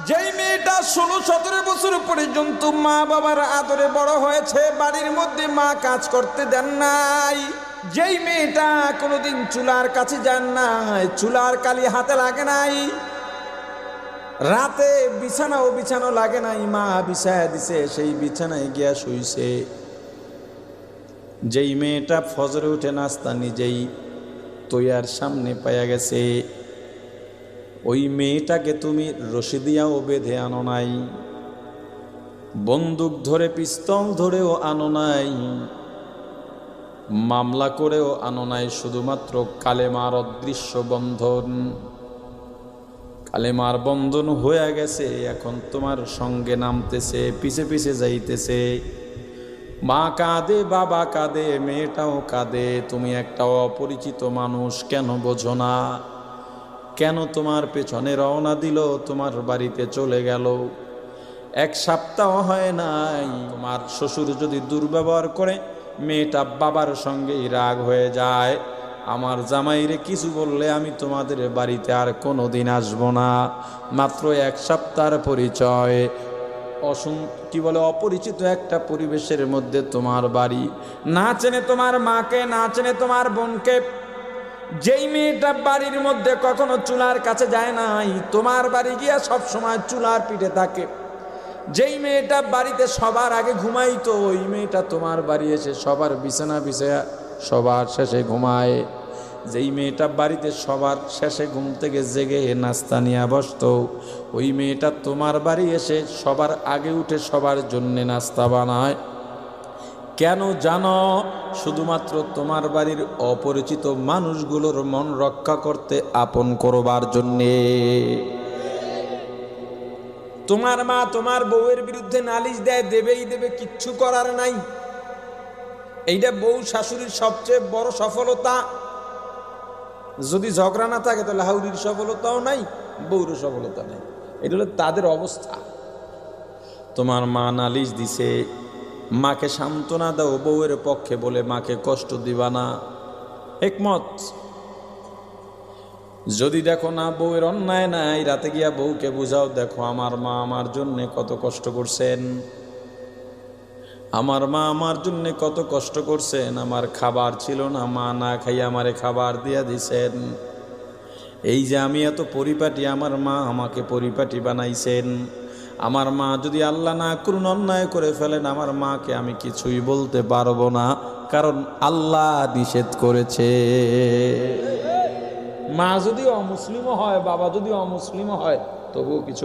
যেই মেয়েটা 16-17 বছর পর্যন্ত মা বাবার আদরে বড় হয়েছে, বাড়ির মধ্যে মা কাজ করতে দেন নাই, যেই মেয়েটা কোনোদিন চুলার কাছে যান নাই, চুলার কালি হাতে লাগে নাই, রাতে বিছানা লাগে নাই, মা বিছায়া দিছে, সেই বিছানায় গিয়া শুইছে, যেই মেয়েটা ফজরে উঠে নাস্তা নিজেই তৈয়ার সামনে পাইয়া গেছে, ওই মেয়েটাকে তুমি রশি দিয়াও বেঁধে আনো নাই, বন্দুক ধরে পিস্তল ধরেও আনো নাই, মামলা করেও আনো নাই, শুধুমাত্র কালেমার অদৃশ্য বন্ধন, কালেমার বন্ধন হয়ে গেছে, এখন তোমার সঙ্গে নামতেছে, পিছে পিছে যাইতেছে, মা কাঁদে, বাবা কাঁদে, মেয়েটাও কাঁদে, তুমি একটা অপরিচিত মানুষ, কেন বোঝো না? কেন তোমার পেছনে রওনা দিল, তোমার বাড়িতে চলে গেল, 1 সপ্তাহ হয় নাই, তোমার শ্বশুর যদি দুর্ব্যবহার করে, মেয়েটা বাবার সঙ্গেই রাগ হয়ে যায়, আমার জামাইরে কিছু বললে আমি তোমাদের বাড়িতে আর কোনোদিন আসবো না, মাত্র 1 সপ্তাহের পরিচয়, অপরিচিত একটা পরিবেশের মধ্যে তোমার বাড়ি, না চেনে তোমার মাকে, না চেনে তোমার বোনকে, যেই মেয়েটা বাড়ির মধ্যে কখনো চুলার কাছে যায় নাই, তোমার বাড়ি গিয়া সব সময় চুলার পিঠে থাকে, যেই মেয়েটা বাড়িতে সবার আগে ঘুমাইতো, ওই মেয়েটা তোমার বাড়ি এসে সবার বিছানা বিছায়া সবার শেষে ঘুমায়, যেই মেয়েটা বাড়িতে সবার শেষে ঘুম থেকে জেগে নাস্তা নিয়ে বসতো, ওই মেয়েটা তোমার বাড়ি এসে সবার আগে উঠে সবার জন্য নাস্তা বানায়, কেন জানো? শুধুমাত্র তোমার বাড়ির অপরিচিত মানুষগুলোর মন রক্ষা করতে, আপন করবার জন্যে। তোমার মা তোমার বউয়ের বিরুদ্ধে নালিশ দেয়, দেবেই দেবে, কিচ্ছু করার নাই, এইটা বউ শাশুড়ির সবচেয়ে বড় সফলতা। যদি ঝগড়া না থাকে তাহলে হাউরির সফলতাও নাই, বউর সফলতা নাই, এটা হলো তাদের অবস্থা। তোমার মা নালিশ দিছে, মাকে সান্ত্বনা দাও, বউয়ের পক্ষে বলে মাকে কষ্ট দিবা না, একমত। যদি দেখো না বউয়ের অন্যায় নাই, রাতে গিয়া বউকে বুঝাও, দেখো আমার মা আমার জন্য কত কষ্ট করছেন, আমার মা আমার জন্য কত কষ্ট করছেন, আমার খাবার ছিল না, মা না খাইয়া আমারে খাবার দিয়া দিছেন, এই যে আমি এত পরিপাটি, আমার মা আমাকে পরিপাটি বানাইছেন, আমার মা যদি আল্লাহ না করুন অন্যায় করে ফেলেন, আমার মাকে আমি কিছুই বলতে পারবো না, কারণ আল্লাহ নিষেধ করেছে। মা যদি অমুসলিমও হয়, বাবা যদি অমুসলিমও হয়, তবুও কিছু